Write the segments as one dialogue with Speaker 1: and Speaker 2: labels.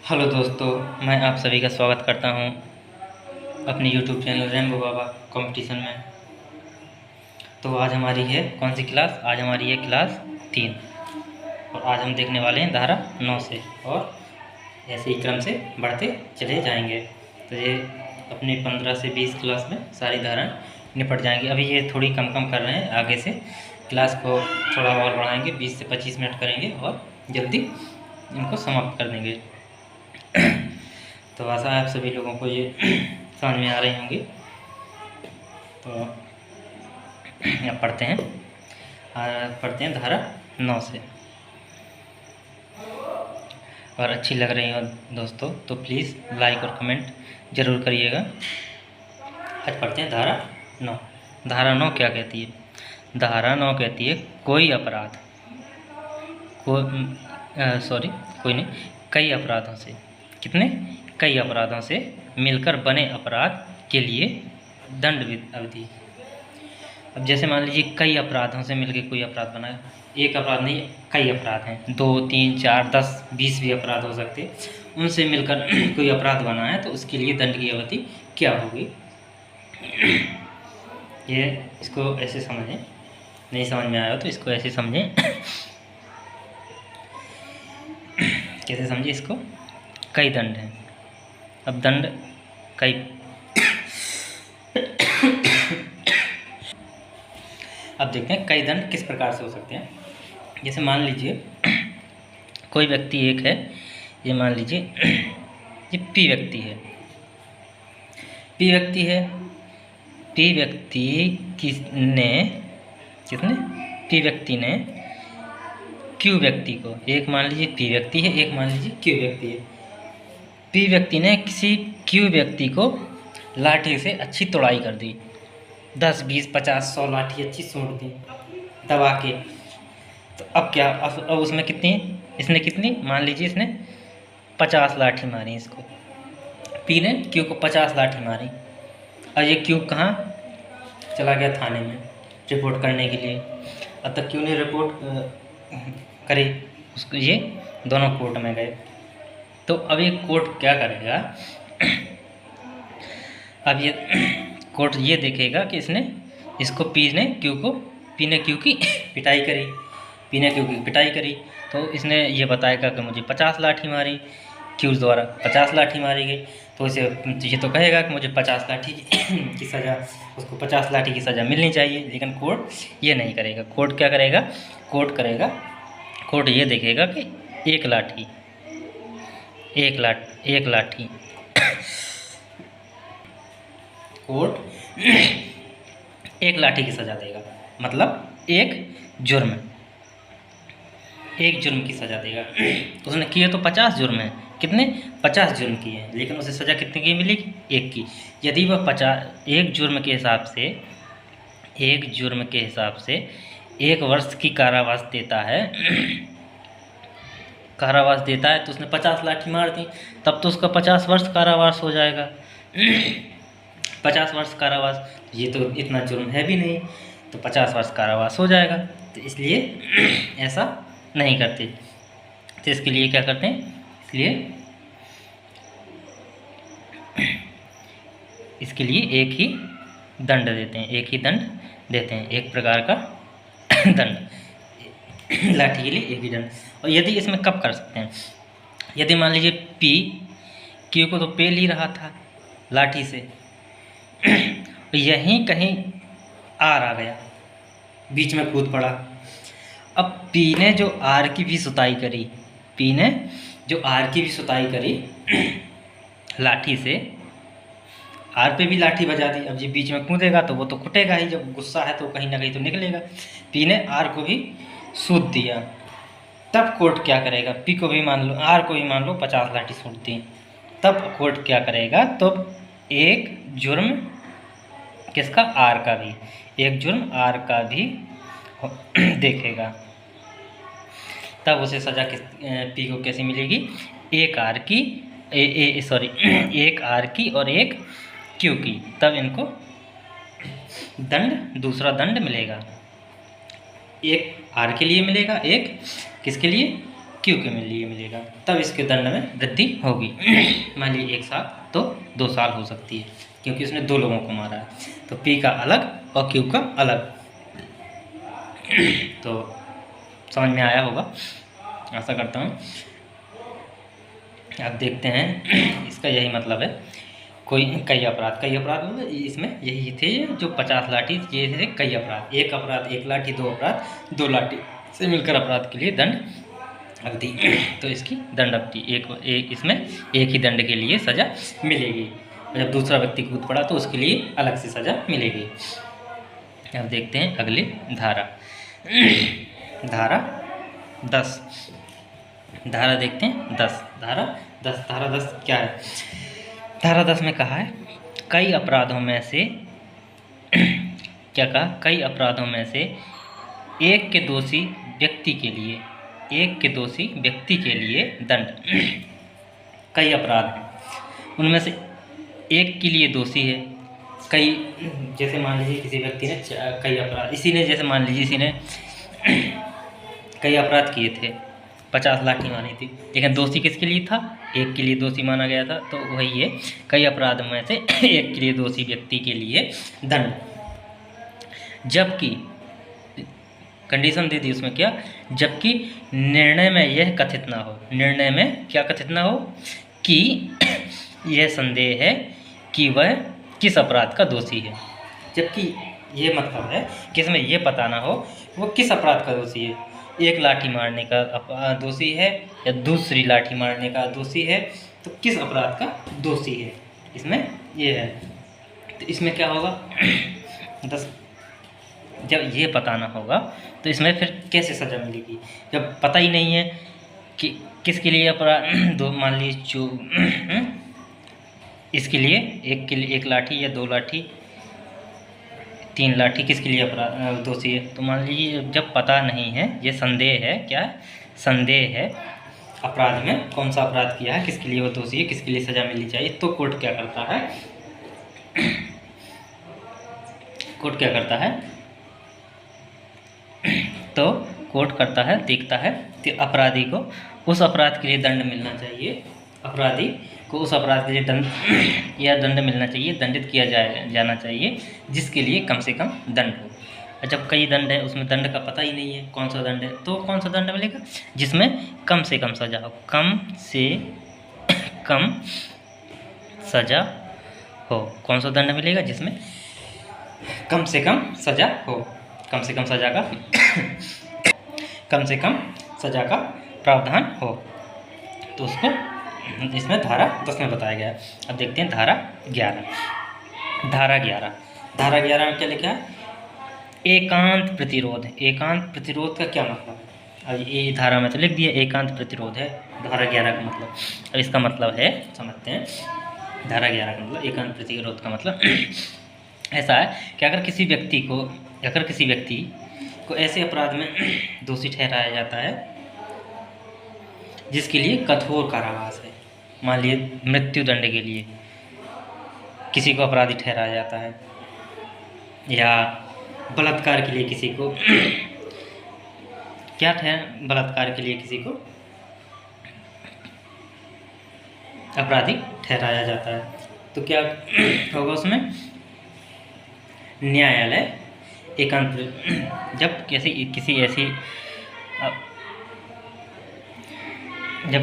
Speaker 1: Hello दोस्तों, मैं आप सभी का स्वागत करता हूं अपने यूट्यूब चैनल रेनबो बाबा कंपटीशन में। तो आज हमारी है कौन सी क्लास? आज हमारी है क्लास 3 और आज हम देखने वाले हैं धारा 9 से और ऐसे ही क्रम से बढ़ते चले जाएंगे। तो ये अपने 15 से 20 क्लास में सारी धाराएं निपट जाएंगी। अभी ये थोड़ी कम कर रहे हैं, आगे से क्लास को थोड़ा और बढ़ाएंगे, 20 से 25 मिनट करेंगे और जल्दी इनको समाप्त कर देंगे। तो आशा है आप सभी लोगों को ये समझ में आ रही होंगी। तो अब पढ़ते हैं धारा 9 से। और अच्छी लग रही हो दोस्तों तो प्लीज़ लाइक और कमेंट ज़रूर करिएगा। आज पढ़ते हैं धारा 9। धारा 9 क्या कहती है? धारा 9 कहती है कोई अपराध कई अपराधों से, कितने? कई अपराधों से मिलकर बने अपराध के लिए दंड अवधि। अब जैसे मान लीजिए कई अपराधों से मिलकर कोई अपराध बना है, एक अपराध नहीं, कई अपराध हैं, 2, 3, 4, 10, 20 भी अपराध हो सकते, उनसे मिलकर कोई अपराध बना है तो उसके लिए दंड की अवधि क्या होगी? ये इसको ऐसे समझें, नहीं समझ में आया तो इसको ऐसे समझें। कैसे समझे इसको? कई दंड हैं। अब दंड कई अब देखते हैं कई दंड किस प्रकार से हो सकते हैं। जैसे मान लीजिए कोई व्यक्ति एक है, ये मान लीजिए ये पी व्यक्ति है। पी व्यक्ति ने क्यू व्यक्ति को, एक मान लीजिए पी व्यक्ति है, एक मान लीजिए क्यू व्यक्ति है। पी व्यक्ति ने किसी क्यू व्यक्ति को लाठी से अच्छी तोड़ाई कर दी, 10, 20, 50, 100 लाठी अच्छी सूंढ दी दबा के। तो अब क्या, अब उसमें इसने कितनी, मान लीजिए इसने 50 लाठी मारी इसको, पी ने क्यू को 50 लाठी मारी। अब ये क्यू कहाँ चला गया? थाने में रिपोर्ट करने के लिए। अब तक क्यू ने रिपोर्ट करी उसको, ये दोनों कोर्ट में गए। तो अब ये कोर्ट क्या करेगा? अब ये कोर्ट ये देखेगा कि पी ने क्यू की पिटाई करी, तो इसने ये बताएगा कि मुझे 50 लाठी मारी, क्यू द्वारा 50 लाठी मारी गई। तो इसे ये तो कहेगा कि मुझे 50 लाठी की सज़ा, उसको 50 लाठी की सज़ा मिलनी चाहिए। लेकिन कोर्ट ये नहीं करेगा। कोर्ट क्या करेगा? कोर्ट ये देखेगा कि एक लाठी कोर्ट एक लाठी की सज़ा देगा, मतलब एक जुर्म की सज़ा देगा। उसने किए तो 50 जुर्म है, कितने? 50 जुर्म किए हैं, लेकिन उसे सज़ा कितने की मिलेगी? एक की। यदि वह 50 एक जुर्म के हिसाब से 1 वर्ष की कारावास देता है तो उसने 50 लाठी मार दी, तब तो उसका 50 वर्ष कारावास हो जाएगा। 50 वर्ष कारावास, ये तो इतना जुर्म है भी नहीं, तो 50 वर्ष कारावास हो जाएगा। तो इसलिए ऐसा नहीं करते। तो इसके लिए क्या करते हैं? इसके लिए एक ही दंड देते हैं, एक प्रकार का दंड। लाठी के लिए एक ही दंड। और यदि इसमें कब कर सकते हैं? यदि मान लीजिए पी क्यू को तो पेल ही रहा था लाठी से, यहीं कहीं आर आ गया, बीच में कूद पड़ा। अब पी ने जो आर की भी सुताई करी लाठी से, आर पे भी लाठी बजा दी। अब ये बीच में कूदेगा तो वो तो कुटेगा ही, जब गुस्सा है तो कहीं ना कहीं तो निकलेगा। पी ने आर को भी सूद दिया, तब कोर्ट क्या करेगा? आर को भी मान लो 50 लाठी सूद दी, तब कोर्ट क्या करेगा? तो एक जुर्म किसका? आर का भी, एक जुर्म आर का भी देखेगा। तब उसे सज़ा पी को कैसी मिलेगी? एक आर की और एक क्यू की। तब इनको दूसरा दंड मिलेगा। एक आर के लिए मिलेगा, एक किसके लिए? क्यू के लिए मिलेगा, तब इसके दंड में वृद्धि होगी। मान लीजिए एक साल तो 2 साल हो सकती है, क्योंकि उसने 2 लोगों को मारा है, तो पी का अलग और क्यू का अलग। तो समझ में आया होगा, आशा करता हूँ। आप देखते हैं इसका यही मतलब है, कई अपराध मतलब इसमें यही थे जो 50 लाठी, ये थे कई अपराध। एक अपराध 1 लाठी, 2 अपराध 2 लाठी से मिलकर अपराध के लिए दंड अवधि। तो इसकी दंड अवधि इसमें एक ही दंड के लिए सज़ा मिलेगी। जब दूसरा व्यक्ति कूद पड़ा तो उसके लिए अलग से सज़ा मिलेगी। अब देखते हैं अगली धारा, धारा 10। धारा देखते हैं 10। धारा 10 क्या है? धारा 10 में कहा है कई अपराधों में से क्या कहा? कई अपराधों में से एक के दोषी व्यक्ति के लिए दंड। कई अपराध हैं, उनमें से एक के लिए दोषी है। कई, जैसे मान लीजिए किसी व्यक्ति ने कई अपराध, जैसे मान लीजिए इसी ने कई अपराध किए थे, 50 लाठी मारी थी, लेकिन दोषी किसके लिए था? एक के लिए दोषी माना गया था। तो वही है, कई अपराध में से एक के लिए दोषी व्यक्ति के लिए दंड। जबकि कंडीशन दे दी उसमें क्या? जबकि निर्णय में यह कथित ना हो। निर्णय में क्या कथित ना हो? कि यह संदेह है कि वह किस अपराध का दोषी है। जबकि ये मतलब है कि इसमें यह पता ना हो वो किस अपराध का दोषी है। एक लाठी मारने का दोषी है या दूसरी लाठी मारने का दोषी है, तो किस अपराध का दोषी है, इसमें ये है। तो इसमें क्या होगा? 10 जब ये पता ना होगा तो इसमें फिर कैसे सज़ा मिलेगी? जब पता ही नहीं है कि किसके लिए अपराध, दो मान लीजिए इसके लिए एक लाठी या 2 लाठी 3 लाठी किसके लिए अपराध दोषी है। तो मान लीजिए जब पता नहीं है, ये संदेह है, क्या संदेह है अपराध में, कौन सा अपराध किया है, किसके लिए वो दोषी है, किसके लिए सज़ा मिलनी चाहिए। तो कोर्ट क्या करता है? कोर्ट क्या करता है? तो कोर्ट करता है, देखता है कि अपराधी को उस अपराध के लिए दंड मिलना चाहिए, अपराधी को उस अपराध के लिए दंड मिलना चाहिए, दंडित किया जाना चाहिए, जिसके लिए कम से कम दंड हो। जब कई दंड है, उसमें दंड का पता ही नहीं है कौन सा दंड है, तो कौन सा दंड मिलेगा? जिसमें कम से कम सज़ा हो, कम से कम सज़ा हो। कौन सा दंड मिलेगा? जिसमें कम से कम सज़ा हो, कम से कम सज़ा का कम से कम सज़ा का प्रावधान हो। तो उसको इसमें धारा 10 में बताया गया है। अब देखते हैं धारा 11। धारा 11 में क्या लिखा है? एकांत प्रतिरोध। एकांत प्रतिरोध का क्या मतलब है? अब ये धारा में तो लिख दिया एकांत प्रतिरोध है, धारा 11 का मतलब। अब इसका मतलब है, समझते हैं। धारा 11 का मतलब, एकांत प्रतिरोध का मतलब ऐसा है कि अगर किसी व्यक्ति को ऐसे अपराध में दोषी ठहराया जाता है जिसके लिए कठोर कारावास है, मान लीजिए मृत्यु दंड के लिए किसी को अपराधी ठहराया जाता है, या बलात्कार के लिए किसी को बलात्कार के लिए किसी को अपराधी ठहराया जाता है, तो क्या होगा उसमें? न्यायालय एकांत, जब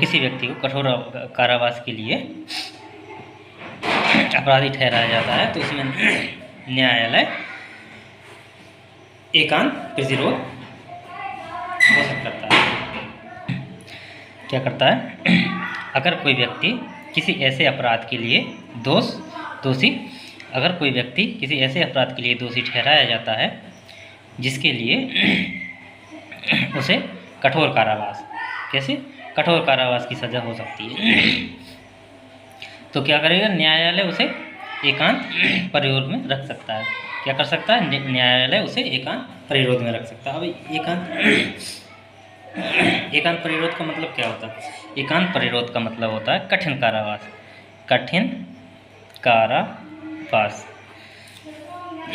Speaker 1: किसी व्यक्ति को कठोर कारावास के लिए अपराधी ठहराया जाता है, तो इसमें न्यायालय एकांत प्रतिरोध घोषित करता है। क्या करता है? अगर कोई व्यक्ति किसी ऐसे अपराध के लिए दोषी ठहराया जाता है जिसके लिए उसे कठोर कारावास की सज़ा हो सकती है, तो क्या करेगा? न्यायालय उसे एकांत परिरोध में रख सकता है। क्या कर सकता है? न्यायालय उसे एकांत परिरोध में रख सकता है। अब एकांत परिरोध का मतलब क्या होता है? एकांत परिरोध का मतलब होता है कठिन कारावास।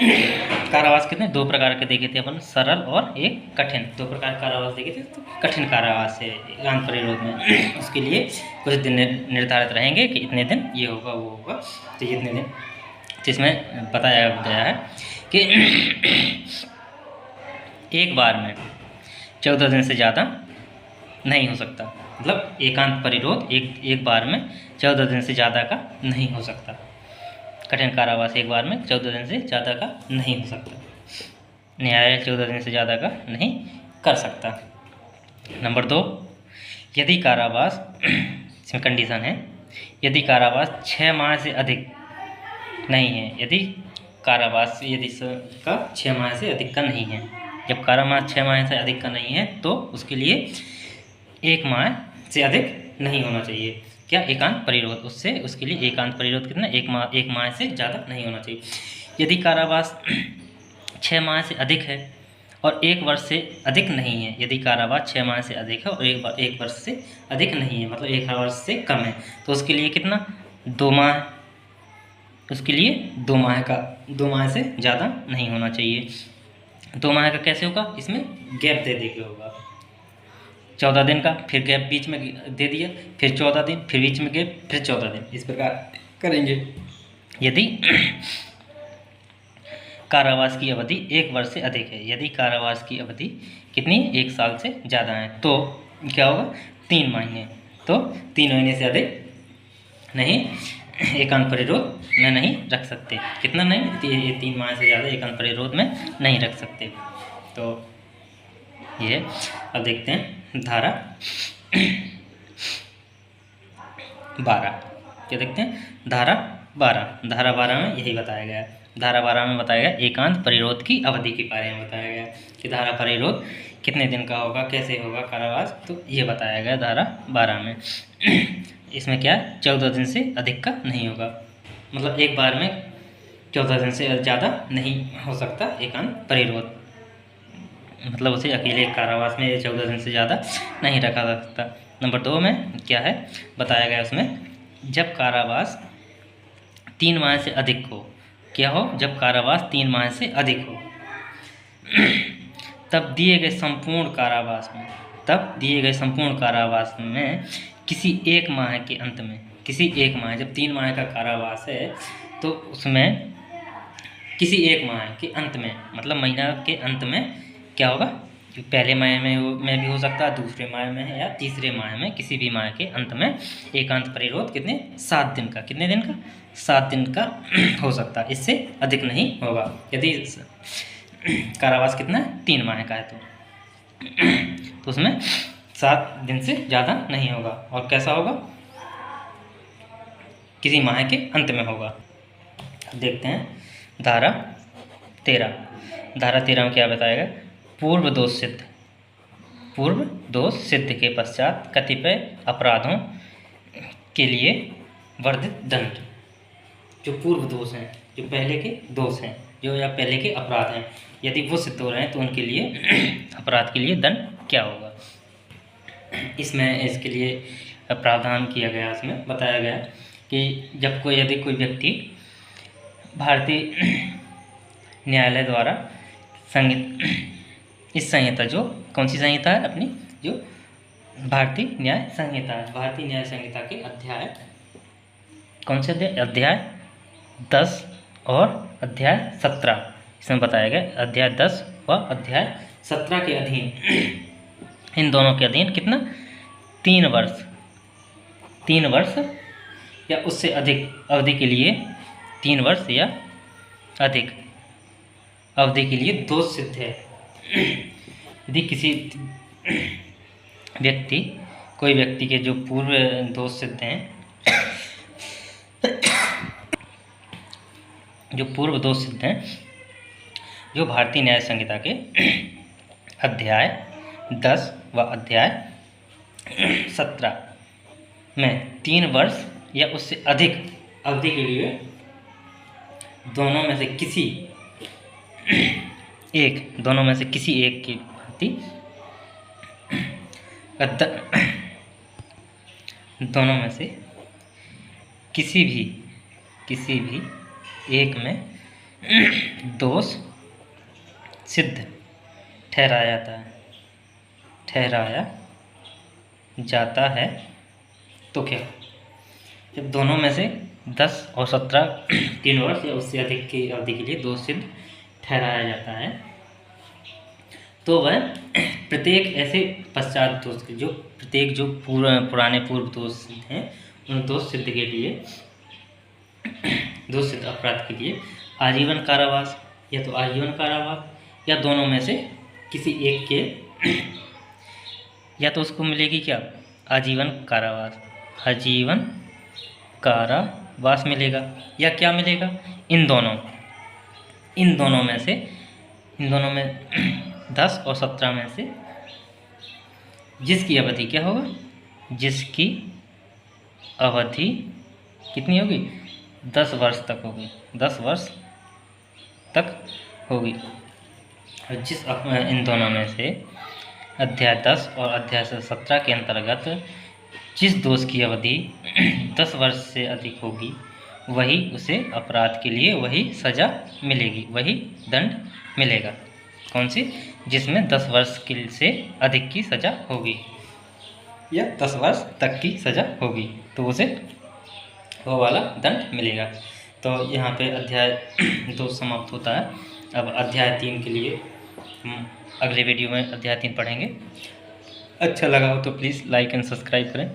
Speaker 1: कारावास कितने दो प्रकार के देखे थे अपन, सरल और एक कठिन। दो प्रकार कारावास देखे थे। तो कठिन कारावास है एकांत परिरोध में, उसके लिए कुछ दिन निर्धारित रहेंगे कि इतने दिन ये होगा वो होगा, तो ये इतने दिन। तो इसमें बताया गया है कि एक बार में 14 दिन से ज़्यादा नहीं हो सकता। मतलब एकांत परिरोध एक बार में 14 दिन से ज़्यादा का नहीं हो सकता। कठिन कारावास एक बार में 14 दिन से ज़्यादा का नहीं हो सकता। न्यायालय 14 दिन से ज़्यादा का नहीं कर सकता। नंबर 2, यदि कारावास इसमें कंडीशन है, यदि कारावास 6 माह से अधिक नहीं है। यदि कारावास यदि का 6 माह से अधिक का नहीं है, जब कारावास 6 माह से अधिक का नहीं है तो उसके लिए 1 माह से अधिक नहीं होना चाहिए। क्या? एकांत परिरोध। उससे उसके लिए एकांत परिरोध कितना? 1 माह से ज़्यादा नहीं होना चाहिए। यदि कारावास 6 माह से अधिक है और 1 वर्ष से अधिक नहीं है, यदि कारावास 6 माह से अधिक है और 1 वर्ष से अधिक नहीं है, मतलब 1 वर्ष से कम है, तो उसके लिए कितना? 2 माह। उसके लिए 2 माह से ज़्यादा नहीं होना चाहिए। 2 माह का कैसे होगा? इसमें गैप दे के होगा। 14 दिन का, फिर गैप बीच में दे दिया, फिर 14 दिन, फिर बीच में गैप, फिर 14 दिन, इस प्रकार करेंगे। यदि कारावास की अवधि 1 वर्ष से अधिक है, यदि कारावास की अवधि कितनी? 1 साल से ज़्यादा है, तो क्या होगा? 3 महीने। तो 3 महीने से अधिक नहीं एकांत परिरोध में नहीं रख सकते। कितना नहीं? ये 3 माह से ज़्यादा एकांत परिरोध में नहीं रख सकते। तो ये अब देखते हैं धारा 12। क्या देखते हैं? धारा 12। धारा 12 में यही बताया गया है। धारा 12 में बताया गया एकांत परिरोध की अवधि के बारे में बताया गया कि धारा परिरोध कितने दिन का होगा, कैसे होगा कारावास, तो ये बताया गया धारा 12 में। इसमें क्या है? 14 दिन से अधिक का नहीं होगा, मतलब एक बार में 14 दिन से ज़्यादा नहीं हो सकता एकांत परिरोध, मतलब उसे अकेले कारावास में 14 दिन से ज़्यादा नहीं रखा जा सकता। नंबर 2 में क्या है बताया गया उसमें, जब कारावास 3 माह से अधिक हो। क्या हो? जब कारावास 3 माह से अधिक हो तब दिए गए संपूर्ण कारावास में किसी 1 माह के अंत में, किसी 1 माह, जब 3 माह का कारावास है तो उसमें किसी 1 माह के अंत में, मतलब महीना के अंत में क्या होगा? पहले माह में भी हो सकता है, दूसरे माह में है या तीसरे माह में, किसी भी माह के अंत में एकांत परिरोध कितने? 7 दिन का। कितने दिन का? 7 दिन का हो सकता है, इससे अधिक नहीं होगा। यदि कारावास कितना है? 3 माह का है तो उसमें 7 दिन से ज़्यादा नहीं होगा। और कैसा होगा? किसी माह के अंत में होगा। देखते हैं धारा 13। धारा 13 में क्या बताएगा? पूर्व दोष सिद्ध के पश्चात कतिपय अपराधों के लिए वर्धित दंड। जो पूर्व दोष हैं, जो पहले के दोष हैं, जो या पहले के अपराध हैं, यदि वो सिद्ध हो रहे हैं तो उनके लिए अपराध के लिए दंड क्या होगा, इसमें इसके लिए प्रावधान किया गया। इसमें बताया गया कि जब यदि कोई व्यक्ति भारतीय न्यायालय द्वारा इस संहिता, जो कौन सी संहिता है अपनी, जो भारतीय न्याय संहिता है, भारतीय न्याय संहिता के अध्याय, कौन से अध्याय 10 और अध्याय 17, इसमें बताया गया अध्याय 10 व अध्याय 17 के अधीन, इन दोनों के अधीन कितना? 3 वर्ष या उससे अधिक अवधि के लिए, 3 वर्ष या अधिक अवधि के लिए दोष सिद्ध है। यदि कोई व्यक्ति के जो पूर्व दोष सिद्ध हैं, जो भारतीय न्याय संहिता के अध्याय 10 व अध्याय 17 में 3 वर्ष या उससे अधिक अवधि के लिए दोनों में से किसी एक की भांति दोनों में से किसी भी एक में दोष सिद्ध ठहराया जाता है तो क्या? जब दोनों में से 10 और 17 3 वर्ष या उससे अधिक की अवधि के लिए दोष सिद्ध ठहराया जाता है तो वह प्रत्येक ऐसे पश्चात दोष के जो पुराने पूर्व दोष सिद्ध हैं उन दोष सिद्ध के लिए, दोष सिद्ध अपराध के लिए आजीवन कारावास या तो आजीवन कारावास या दोनों में से किसी एक के या तो उसको मिलेगी क्या? आजीवन कारावास, आजीवन कारावास मिलेगा या क्या मिलेगा? इन दोनों में 10 और 17 में से जिसकी अवधि क्या होगा? जिसकी अवधि कितनी होगी? 10 वर्ष तक होगी, 10 वर्ष तक होगी। और इन दोनों में से अध्याय 10 और अध्याय 17 के अंतर्गत जिस दोष की अवधि 10 वर्ष से अधिक होगी वही उसे अपराध के लिए वही सज़ा मिलेगी, वही दंड मिलेगा। कौन सी? जिसमें 10 वर्ष से अधिक की सज़ा होगी या 10 वर्ष तक की सज़ा होगी तो उसे वो वाला दंड मिलेगा। तो यहाँ पे अध्याय 2 समाप्त होता है। अब अध्याय 3 के लिए हम अगले वीडियो में अध्याय 3 पढ़ेंगे। अच्छा लगा हो तो प्लीज़ लाइक एंड सब्सक्राइब करें।